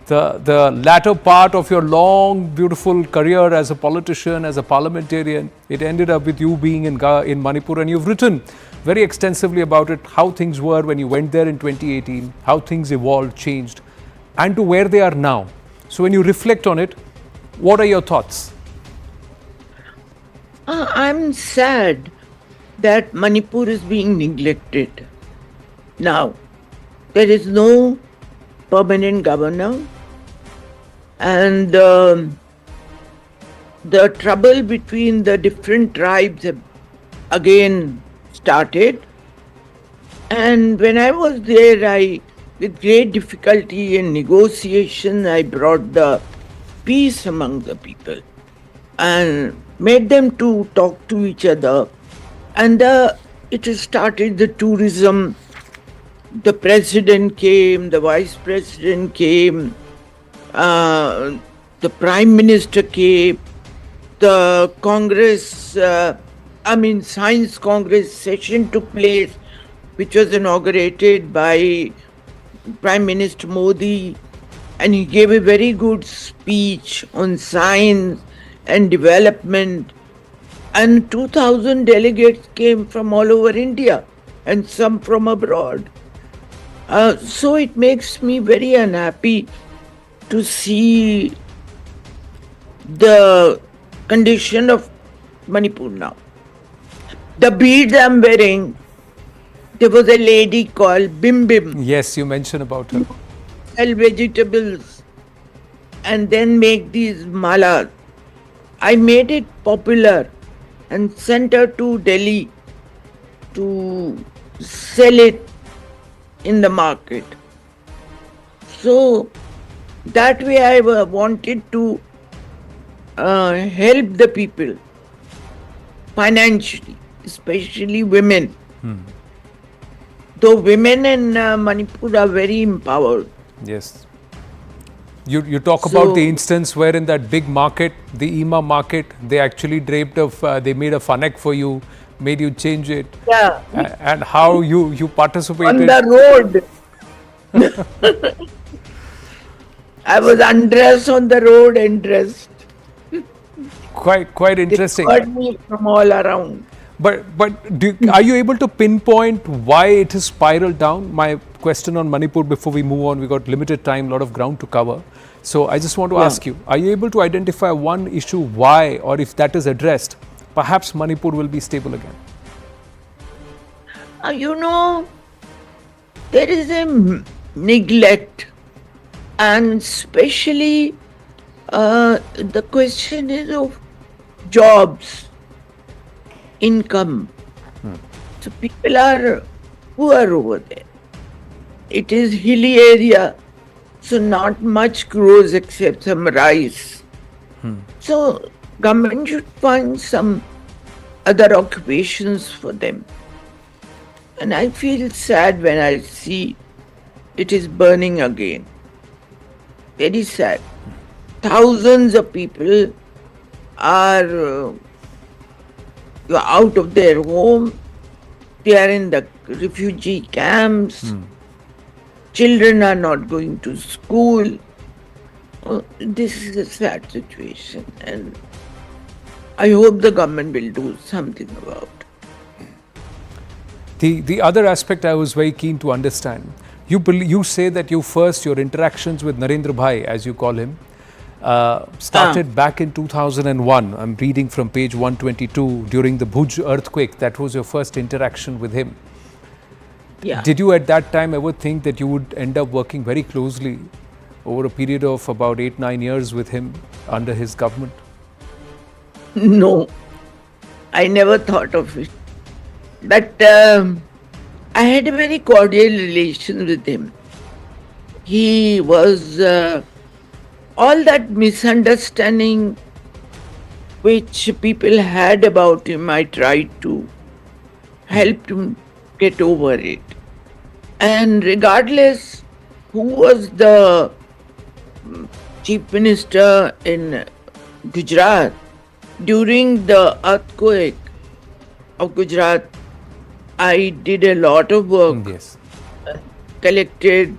The latter part of your long, beautiful career as a politician, as a parliamentarian, it ended up with you being in Manipur. And you've written very extensively about it, how things were when you went there in 2018, how things evolved, changed, and to where they are now. So when you reflect on it, what are your thoughts? I'm sad that Manipur is being neglected. Now, there is no permanent governor, and the trouble between the different tribes have again started. And when I was there, with great difficulty and negotiation, I brought the peace among the people and made them to talk to each other. And it has started the tourism. The president came, the vice president came, the prime minister came, the Congress, Science Congress session took place, which was inaugurated by Prime Minister Modi, and he gave a very good speech on science and development. And 2,000 delegates came from all over India and some from abroad. So it makes me very unhappy to see the condition of Manipur now. The beads I'm wearing, there was a lady called Bim Bim. Yes, you mentioned about her. Sell vegetables and then make these malas. I made it popular and sent her to Delhi to sell it in the market. So that way I wanted to help the people financially, especially women. Though women in Manipur are very empowered. Yes. You talk about the instance where in that big market, the Ima market, they actually they made a fanek for you. made you change it, Yeah, and how you participated. on the road. I was undressed on the road and dressed. Quite They interesting. heard me from all around. But are you able to pinpoint why it has spiraled down? My question on Manipur before we move on, we got limited time, a lot of ground to cover. So I just want to ask you, are you able to identify one issue why, or if that is addressed, perhaps Manipur will be stable again? You know, there is a neglect, and especially the question is of jobs, income. So people are poor over there. It is hilly area, so not much grows except some rice. So government should find some other occupations for them. And I feel sad when I see it is burning again. Very sad. Thousands of people are out of their home. They are in the refugee camps. Children are not going to school. This is a sad situation, and I hope the government will do something about it. The other aspect I was very keen to understand. You say that your interactions with Narendra Bhai, as you call him, started back in 2001. I'm reading from page 122 during the Bhuj earthquake. That was your first interaction with him. Yeah. Did you at that time ever think that you would end up working very closely over a period of about 8-9 years with him under his government? No, I never thought of it. But I had a very cordial relation with him. He was all that misunderstanding which people had about him, I tried to help him get over it. And regardless who was the chief minister in Gujarat, during the earthquake of Gujarat, I did a lot of work, Yes. collected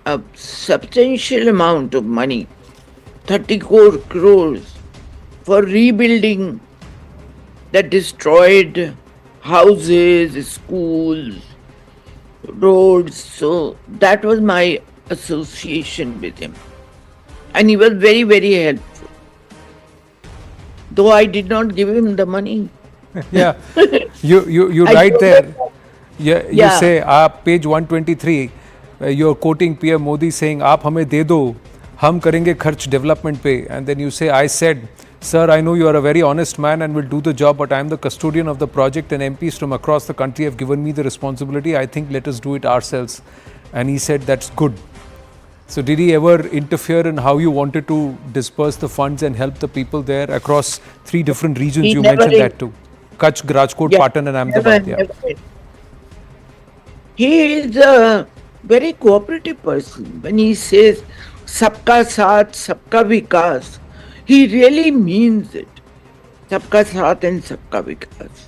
a substantial amount of money, 34 crores, for rebuilding the destroyed houses, schools, roads. So that was my association with him. And he was very, very helpful. Though I did not give him the money. Yeah, you I write told there. him You Yeah. say, page 123, you're quoting PM Modi saying, "Aap hame de do, hum karenge kharch development pe." And then you say, "I said, sir, I know you are a very honest man and will do the job, but I am the custodian of the project and MPs from across the country have given me the responsibility. I think let us do it ourselves." And he said, "That's good." So did he ever interfere in how you wanted to disperse the funds and help the people there across 3 different regions? He You never mentioned in- that too. Kutch, Rajkot, Yeah, Patan and Ahmedabad. Yeah. never. He is a very cooperative person. When he says "Sabka Saath, Sabka Vikas," he really means it. Sabka Saath and Sabka Vikas.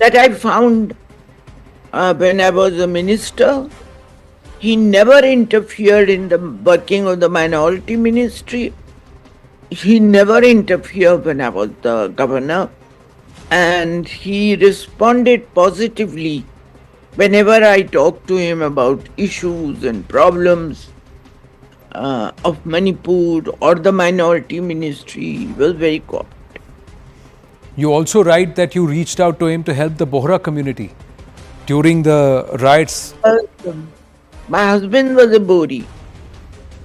That I found when I was a minister. He never interfered in the working of the minority ministry. He never interfered when I was the governor. And he responded positively whenever I talked to him about issues and problems of Manipur or the minority ministry. He was very cooperative. You also write that you reached out to him to help the Bohra community during the riots. My husband was a Bori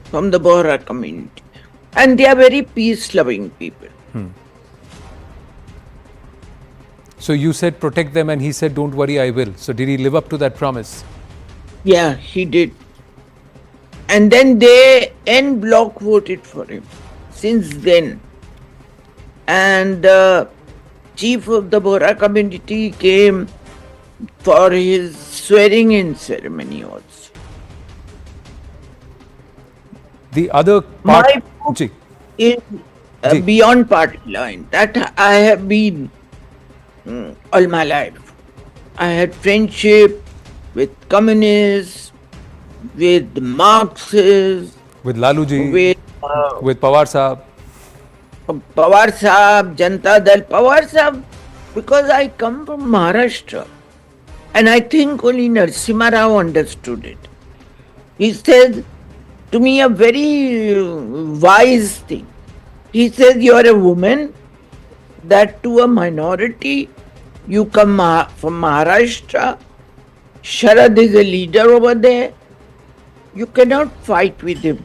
from the Bharatiya community, and they are very peace-loving people. So you said protect them and he said don't worry, I will. So did he live up to that promise? Yeah, he did. And then they en bloc voted for him since then. And the chief of the Bohra community came for his swearing-in ceremony also. The other part... My book Ji. is Ji. beyond party line. That I have been all my life. I had friendship with communists, with Marxists, With Laluji, with with Pawar Saab. Pawar Saab, Janata Dal. Pawar Saab, because I come from Maharashtra. And I think only Narasimha Rao understood it. He said to me a very wise thing. He says, you are a woman, that to a minority, you come from Maharashtra, Sharad is a leader over there, you cannot fight with him.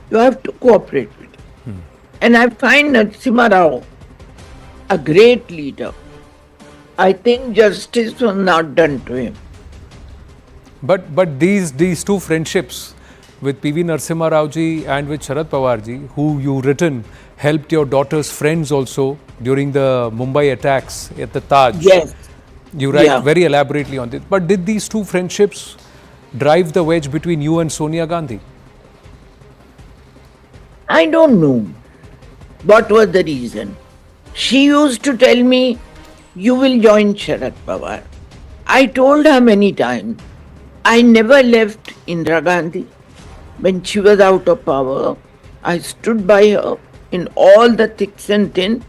You have to cooperate with him. And I find Narasimha Rao a great leader. I think justice was not done to him. But these two friendships with PV Narasimha Rao ji and with Sharad Pawar ji, who you written helped your daughter's friends also during the Mumbai attacks at the Taj. Yes. You write very elaborately on this. But did these two friendships drive the wedge between you and Sonia Gandhi? I don't know what was the reason. She used to tell me, you will join Sharad Pawar. I told her many times, I never left Indira Gandhi. When she was out of power, I stood by her in all the thicks and thin.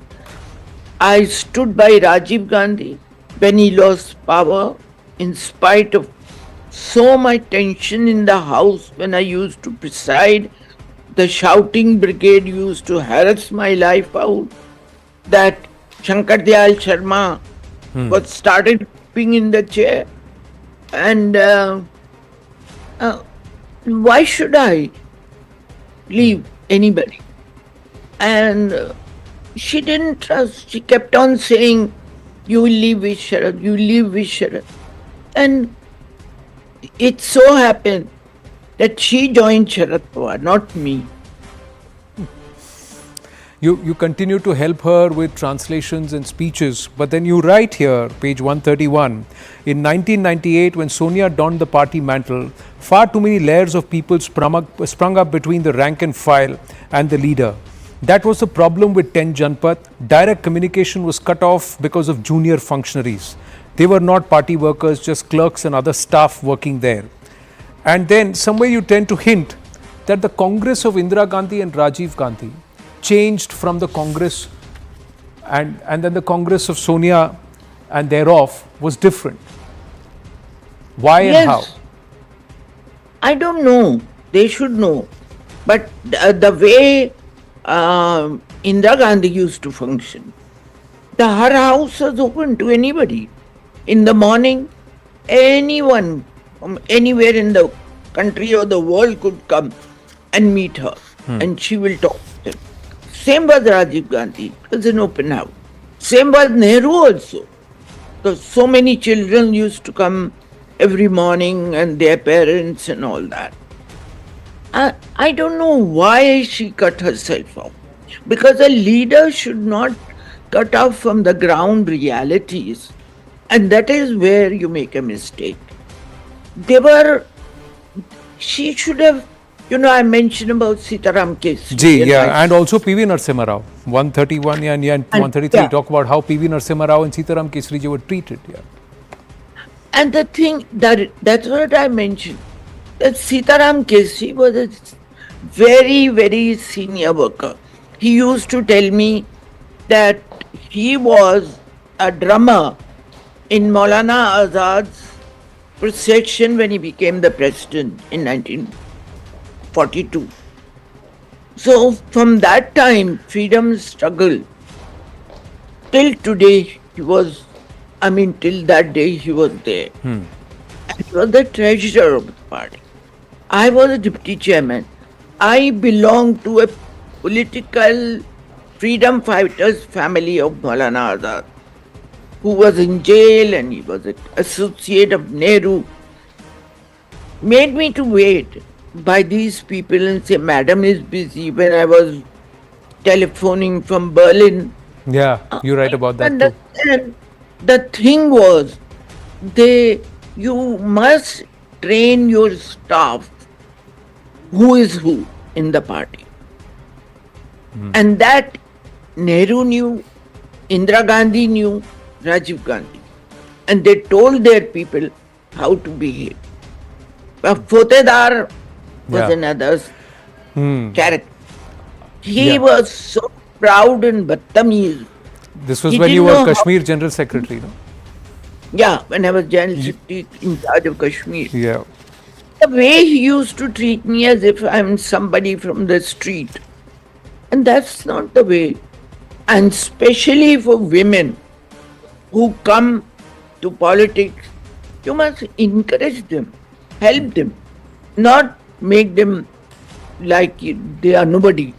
I stood by Rajiv Gandhi when he lost power, in spite of so much tension in the house when I used to preside. The shouting brigade used to harass my life out. That Shankar Dayal Sharma was started being in the chair. And why should I leave anybody? And she didn't trust. She kept on saying, you will leave with Sharad, you will leave with Sharad. And it so happened that she joined Sharad Pawar, not me. You continue to help her with translations and speeches, but then you write here, page 131, in 1998 when Sonia donned the party mantle, far too many layers of people sprung up between the rank and file and the leader. That was the problem with 10 Janpat. Direct communication was cut off because of junior functionaries. They were not party workers, just clerks and other staff working there. And then somewhere you tend to hint that the Congress of Indira Gandhi and Rajiv Gandhi changed from the Congress and then the Congress of Sonia and thereof was different. Why and how? I don't know. They should know. But the way Indira Gandhi used to function, her house was open to anybody. In the morning, anyone from anywhere in the country or the world could come and meet her, and she will talk to them. Same was Rajiv Gandhi. It was an open house. Same was Nehru also. Because so many children used to come every morning and their parents and all that. I don't know why she cut herself off. Because a leader should not cut off from the ground realities. And that is where you make a mistake. She should have, I mentioned about Sitaram Kesri. Ji, and also PV Narasimha Rao. 131 and 133 talk about how PV Narasimha Rao and Sitaram Kesri ji were treated. And the thing, that's what I mentioned, that Sitaram Kesri was a very, very senior worker. He used to tell me that he was a drummer in Maulana Azad's procession when he became the president in 1942. So from that time, freedom struggle, till today, till that day he was there. And he was the treasurer of the party. I was a deputy chairman. I belong to a political freedom fighters family of Maulana Azad, who was in jail and he was an associate of Nehru. Made me to wait by these people and say, Madam is busy, when I was telephoning from Berlin. Yeah, you write about that too. And the thing was, you must train your staff who is who in the party. And that Nehru knew, Indira Gandhi knew, Rajiv Gandhi. And they told their people how to behave. Fotedar was Yeah. another character. He Yeah. was so proud and battamiz. This was He when you didn't were know how- Kashmir General Secretary, no? Yeah, when I was General Secretary in charge of Kashmir. Yeah. The way he used to treat me as if I'm somebody from the street. And that's not the way. And especially for women who come to politics, you must encourage them, help them, not make them like they are nobody.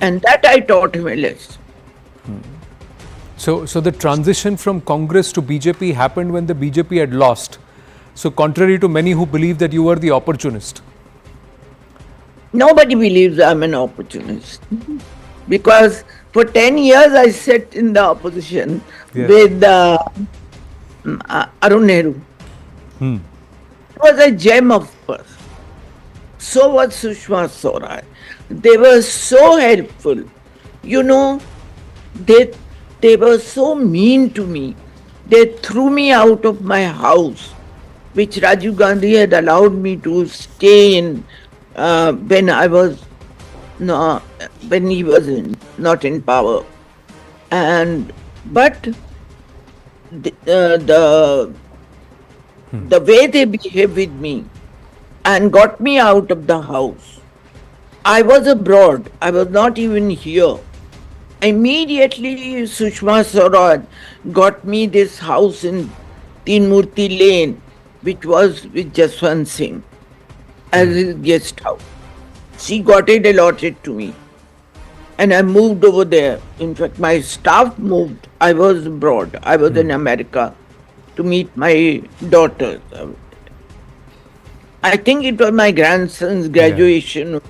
And that I taught him a lesson. So the transition from Congress to BJP happened when the BJP had lost. So contrary to many who believe that you were the opportunist. Nobody believes I'm an opportunist. Because for 10 years I sat in the opposition Yes. with Arun Nehru. It was a gem of person. So was Sushma Swaraj. They were so helpful. You know, they were so mean to me. They threw me out of my house, which Rajiv Gandhi had allowed me to stay in when I was when he was not in power. But the way they behaved with me and got me out of the house. I was abroad. I was not even here. Immediately, Sushma Swaraj got me this house in Teen Murti Lane, which was with Jaswant Singh as his guest house. She got it allotted to me. And I moved over there. In fact, my staff moved. I was abroad. I was in America to meet my daughters. I think it was my grandson's graduation.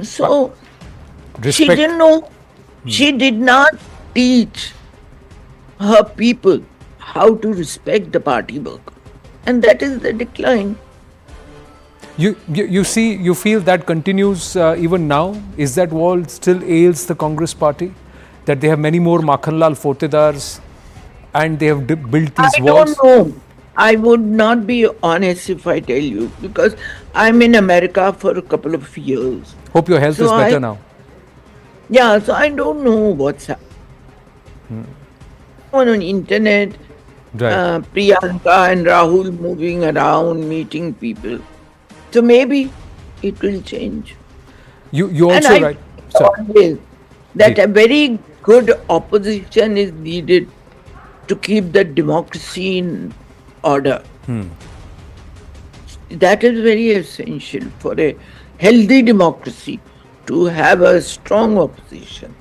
So, she Respect. didn't know. She did not teach her people how to respect the party work. And that is the decline. You see, you feel that continues even now? Is that wall still ails the Congress party? That they have many more Makhanlal Fotedars and they have built these I walls? don't know. I would not be honest if I tell you because I'm in America for a couple of years. Hope your health So is better I- now. Yeah, so I don't know what's happening. On internet, Right. Priyanka and Rahul moving around, meeting people. So maybe it will change. You And also I right. think Sir. always that Ji. a very good opposition is needed to keep the democracy in order. That is very essential for a healthy democracy to have a strong opposition.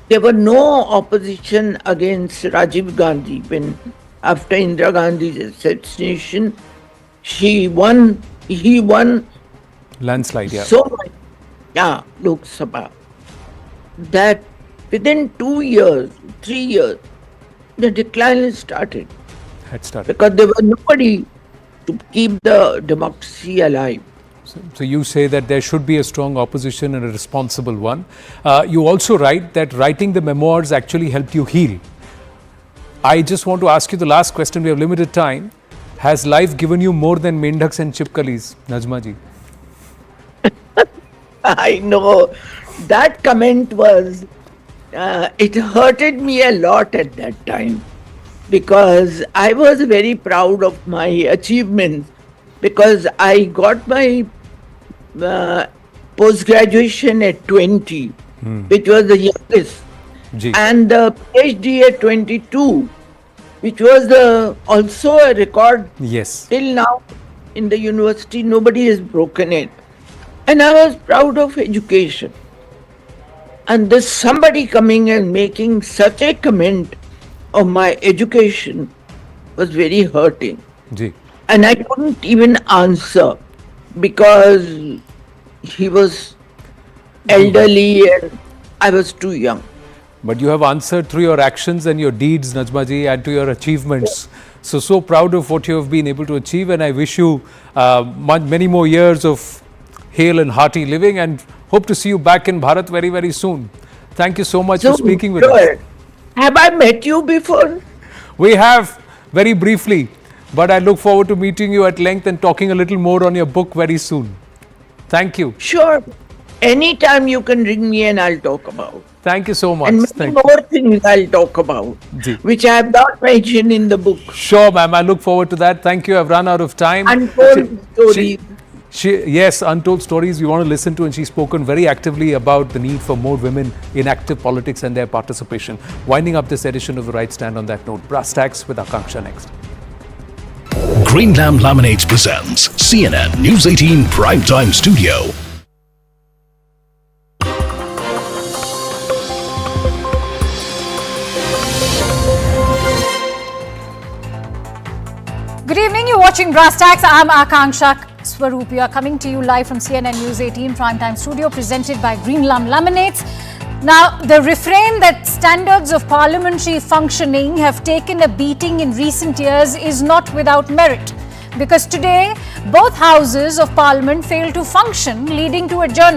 There were no opposition against Rajiv Gandhi when after Indira Gandhi's assassination, he won Landslide, yeah. so much, Lok Sabha, that within 2 years, 3 years, the decline has started Had started. because there was nobody to keep the democracy alive. So you say that there should be a strong opposition and a responsible one. You also write that writing the memoirs actually helped you heal. I just want to ask you the last question. We have limited time. Has life given you more than Mendhaks and Chipkalis, Najma ji? I know that comment was, it hurted me a lot at that time because I was very proud of my achievements because I got my post-graduation at 20, which was the youngest, Ji. and the PhD at 22, which was also a record. Yes. Till now, in the university, nobody has broken it. And I was proud of education. And there's somebody coming and making such a comment of my education was very hurting. Ji. And I couldn't even answer because he was elderly and I was too young. But you have answered through your actions and your deeds, Najma ji, and to your achievements. So proud of what you have been able to achieve, and I wish you many more years of hale and hearty living, and hope to see you back in Bharat very, very soon. Thank you so much So for speaking with us. good. Have I met you before? We have, very briefly, but I look forward to meeting you at length and talking a little more on your book very soon. Thank you. Sure. Anytime you can ring me and I'll talk about. Thank you so much. And many Thank more things I'll talk about, Ji. which I have not mentioned in the book. Sure, ma'am. I look forward to that. Thank you. I've run out of time. Untold stories. Yes, untold stories we want to listen to, and she's spoken very actively about the need for more women in active politics and their participation. Winding up this edition of The Right Stand on that note. Brass Tacks with Akanksha next. Green Lamb Laminates presents CNN News 18 Primetime Studio. Good evening, you're watching Brass Tacks. I'm Akanksha Swaroop. We are coming to you live from CNN News 18 Primetime Studio, presented by Green Lamb Laminates. Now, the refrain that standards of parliamentary functioning have taken a beating in recent years is not without merit, because today both houses of parliament fail to function, leading to adjournment.